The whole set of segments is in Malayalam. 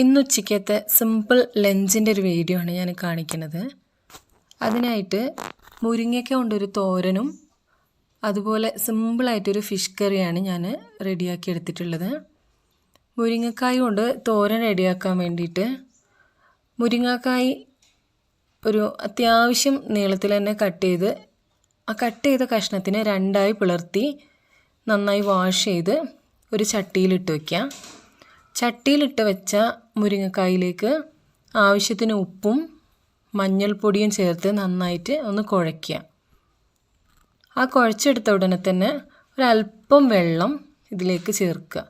ഇന്ന് ഉച്ചയ്ക്കത്തെ സിമ്പിൾ ലഞ്ചിൻ്റെ ഒരു വീഡിയോ ആണ് ഞാൻ കാണിക്കുന്നത്. അതിനായിട്ട് മുരിങ്ങയ്ക്ക കൊണ്ടൊരു തോരനും അതുപോലെ സിമ്പിളായിട്ടൊരു ഫിഷ് കറിയാണ് ഞാൻ റെഡിയാക്കി എടുത്തിട്ടുള്ളത്. മുരിങ്ങക്കായ കൊണ്ട് തോരൻ റെഡിയാക്കാൻ വേണ്ടിയിട്ട് മുരിങ്ങക്കായ് ഒരു അത്യാവശ്യം നീളത്തിൽ തന്നെ കട്ട് ചെയ്ത് ആ കട്ട് ചെയ്ത കഷ്ണത്തിനെ രണ്ടായി പിളർത്തി നന്നായി വാഷ് ചെയ്ത് ഒരു ചട്ടിയിലിട്ട് വയ്ക്കുക. ചട്ടിയിലിട്ട് വെച്ച മുരിങ്ങക്കായിലേക്ക് ആവശ്യത്തിന് ഉപ്പും മഞ്ഞൾപ്പൊടിയും ചേർത്ത് നന്നായിട്ട് ഒന്ന് കുഴയ്ക്കുക. ആ കുഴച്ചെടുത്ത ഉടനെ തന്നെ ഒരല്പം വെള്ളം ഇതിലേക്ക് ചേർക്കുക.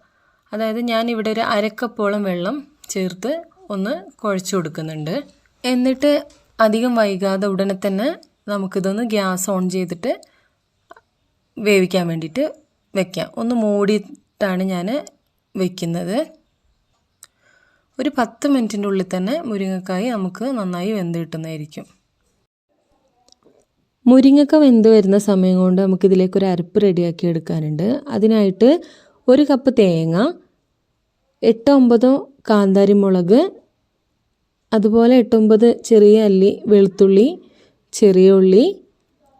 അതായത് ഞാനിവിടെ ഒരു അരക്കപ്പോളം വെള്ളം ചേർത്ത് ഒന്ന് കുഴച്ച് കൊടുക്കുന്നുണ്ട്. എന്നിട്ട് അധികം വൈകാതെ ഉടനെ തന്നെ നമുക്കിതൊന്ന് ഗ്യാസ് ഓൺ ചെയ്തിട്ട് വേവിക്കാൻ വേണ്ടിയിട്ട് വെക്കാം. ഒന്ന് മൂടിയിട്ടാണ് ഞാൻ വെക്കുന്നത്. ഒരു 10 മിനിറ്റിൻ്റെ ഉള്ളിൽ തന്നെ മുരിങ്ങക്കായ് നമുക്ക് നന്നായി വെന്ത് കിട്ടുന്നതായിരിക്കും. മുരിങ്ങക്ക വെന്ത് വരുന്ന സമയം കൊണ്ട് നമുക്കിതിലേക്ക് ഒരു അരപ്പ് റെഡിയാക്കി എടുക്കാനുണ്ട്. അതിനായിട്ട് 1 കപ്പ് തേങ്ങ, 8-9 കാന്താരി മുളക്, അതുപോലെ 8-9 ചെറിയ അല്ലി വെളുത്തുള്ളി, ചെറിയ ഉള്ളി,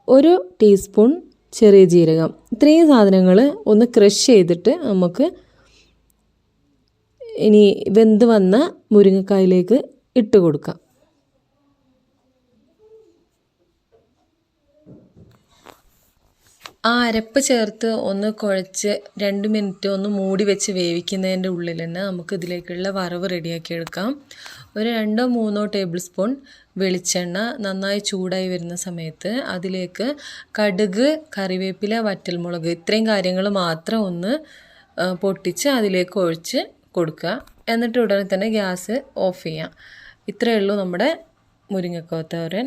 1 ടീസ്പൂൺ ചെറിയ ജീരകം. ഇത്രയും സാധനങ്ങൾ ഒന്ന് ക്രഷ് ചെയ്തിട്ട് നമുക്ക് ഇനി വെന്ത് വന്ന മുരിങ്ങക്കായിലേക്ക് ഇട്ട് കൊടുക്കാം. ആ അരപ്പ് ചേർത്ത് ഒന്ന് കുഴച്ച് 2 മിനിറ്റ് ഒന്ന് മൂടി വെച്ച് വേവിക്കുന്നതിൻ്റെ ഉള്ളിൽ തന്നെ നമുക്ക് ഇതിലേക്കുള്ള വറവ് റെഡിയാക്കി എടുക്കാം. ഒരു 2-3 ടേബിൾ സ്പൂൺ വെളിച്ചെണ്ണ നന്നായി ചൂടായി വരുന്ന സമയത്ത് അതിലേക്ക് കടുക്, കറിവേപ്പില, വറ്റൽമുളക് ഇത്രയും കാര്യങ്ങൾ മാത്രം ഒന്ന് പൊട്ടിച്ച് അതിലേക്ക് ഒഴിച്ച് കൊടുക്കുക. എന്നിട്ട് ഉടനെ തന്നെ ഗ്യാസ് ഓഫ് ചെയ്യാം. ഇത്രയേ ഉള്ളൂ നമ്മുടെ മുരിങ്ങക്ക തോരൻ.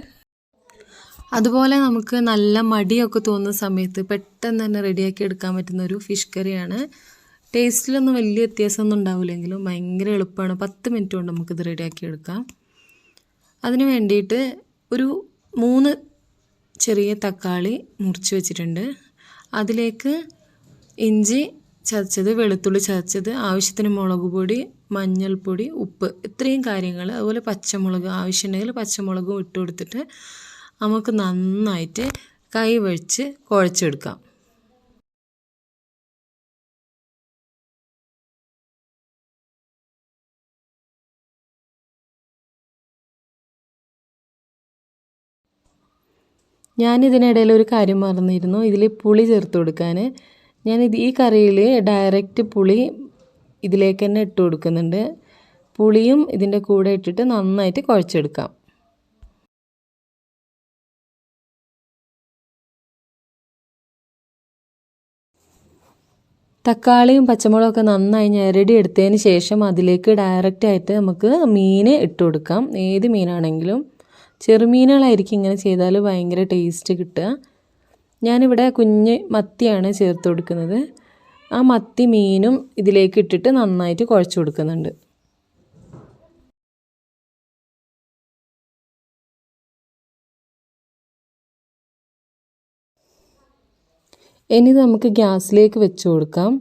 അതുപോലെ നമുക്ക് നല്ല മടിയൊക്കെ തോന്നുന്ന സമയത്ത് പെട്ടെന്ന് തന്നെ റെഡിയാക്കി എടുക്കാൻ പറ്റുന്ന ഒരു ഫിഷ് കറിയാണ്. ടേസ്റ്റിലൊന്നും വലിയ വ്യത്യാസമൊന്നും ഉണ്ടാവില്ലെങ്കിലും ഭയങ്കര എളുപ്പമാണ്. 10 മിനിറ്റ് കൊണ്ട് നമുക്കിത് റെഡിയാക്കി എടുക്കാം. അതിന് വേണ്ടിയിട്ട് ഒരു 3 ചെറിയ തക്കാളി മുറിച്ച് വെച്ചിട്ടുണ്ട്. അതിലേക്ക് ഇഞ്ചി ചതച്ചത്, വെളുത്തുള്ളി ചതച്ചത്, ആവശ്യത്തിന് മുളക് പൊടി, മഞ്ഞൾപ്പൊടി, ഉപ്പ് ഇത്രയും കാര്യങ്ങൾ, അതുപോലെ പച്ചമുളക് ആവശ്യമുണ്ടെങ്കിൽ പച്ചമുളകും ഇട്ട് കൊടുത്തിട്ട് നമുക്ക് നന്നായിട്ട് കൈ വെച്ച് കുഴച്ചെടുക്കാം. ഞാനിതിനിടയിൽ ഒരു കാര്യം മറന്നിരുന്നു, ഇതിൽ പുളി ചേർത്ത് കൊടുക്കാൻ. ഈ കറിയിൽ ഡയറക്റ്റ് പുളി ഇതിലേക്ക് തന്നെ ഇട്ട് കൊടുക്കുന്നുണ്ട്. പുളിയും ഇതിൻ്റെ കൂടെ ഇട്ടിട്ട് നന്നായിട്ട് കുഴച്ചെടുക്കാം. തക്കാളിയും പച്ചമുളകൊക്കെ നന്നായി ഞെരടി എടുത്തതിന് ശേഷം അതിലേക്ക് ഡയറക്റ്റായിട്ട് നമുക്ക് മീൻ ഇട്ട് കൊടുക്കാം. ഏത് മീനാണെങ്കിലും ചെറുമീനുകളായിരിക്കും ഇങ്ങനെ ചെയ്താൽ ഭയങ്കര ടേസ്റ്റ് കിട്ടുക. ഞാനിവിടെ കുഞ്ഞ് മത്തിയാണ് ചേർത്ത് കൊടുക്കുന്നത്. ആ മത്തി മീനും ഇതിലേക്ക് ഇട്ടിട്ട് നന്നായിട്ട് കുഴച്ച് കൊടുക്കുന്നുണ്ട്. ഇനി നമുക്ക് ഗ്യാസിലേക്ക് വെച്ച് കൊടുക്കാം.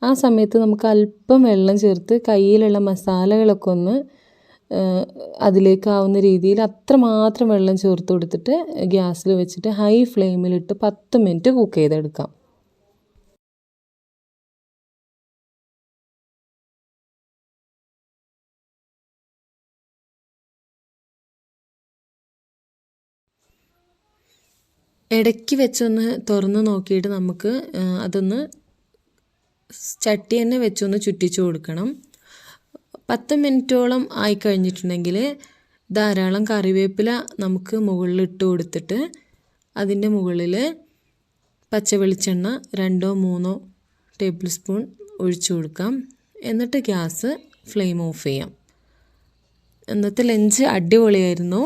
ആ സമയത്ത് നമുക്ക് അല്പം വെള്ളം ചേർത്ത് കയ്യിലുള്ള മസാലകളൊക്കെ ഒന്ന് അതിലേക്കാവുന്ന രീതിയിൽ അത്രമാത്രം വെള്ളം ചേർത്ത് കൊടുത്തിട്ട് ഗ്യാസിൽ വെച്ചിട്ട് ഹൈ ഫ്ലെയിമിലിട്ട് 10 മിനിറ്റ് കുക്ക് ചെയ്തെടുക്കാം. ഇടയ്ക്ക് വെച്ചൊന്ന് തുറന്ന് നോക്കിയിട്ട് നമുക്ക് അതൊന്ന് ചട്ടി തന്നെ വെച്ചൊന്ന് ചുറ്റിച്ച് കൊടുക്കണം. 10 മിനിറ്റോളം ആയിക്കഴിഞ്ഞിട്ടുണ്ടെങ്കിൽ ധാരാളം കറിവേപ്പില നമുക്ക് മുകളിൽ ഇട്ട് കൊടുത്തിട്ട് അതിൻ്റെ മുകളിൽ പച്ച വെളിച്ചെണ്ണ 2-3 ടേബിൾ സ്പൂൺ ഒഴിച്ചു കൊടുക്കാം. എന്നിട്ട് ഗ്യാസ് ഫ്ലെയിം ഓഫ് ചെയ്യാം. ഇന്നത്തെ ലഞ്ച് അടിപൊളിയായിരുന്നു.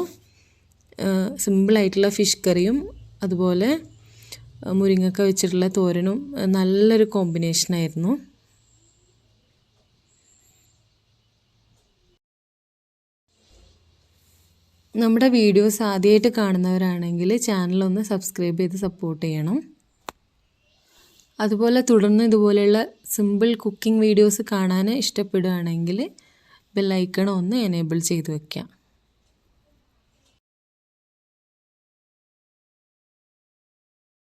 സിമ്പിളായിട്ടുള്ള ഫിഷ് കറിയും അതുപോലെ മുരിങ്ങക്ക വെച്ചിട്ടുള്ള തോരനും നല്ലൊരു കോമ്പിനേഷനായിരുന്നു. നമ്മുടെ വീഡിയോസ് ആദ്യമായിട്ട് കാണുന്നവരാണെങ്കിൽ ചാനലൊന്ന് സബ്സ്ക്രൈബ് ചെയ്ത് സപ്പോർട്ട് ചെയ്യണം. അതുപോലെ തുടർന്ന് ഇതുപോലെയുള്ള സിമ്പിൾ കുക്കിംഗ് വീഡിയോസ് കാണാൻ ഇഷ്ടപ്പെടുകയാണെങ്കിൽ ബെല്ലൈക്കൺ ഒന്ന് എനേബിൾ ചെയ്ത് വെക്കാം.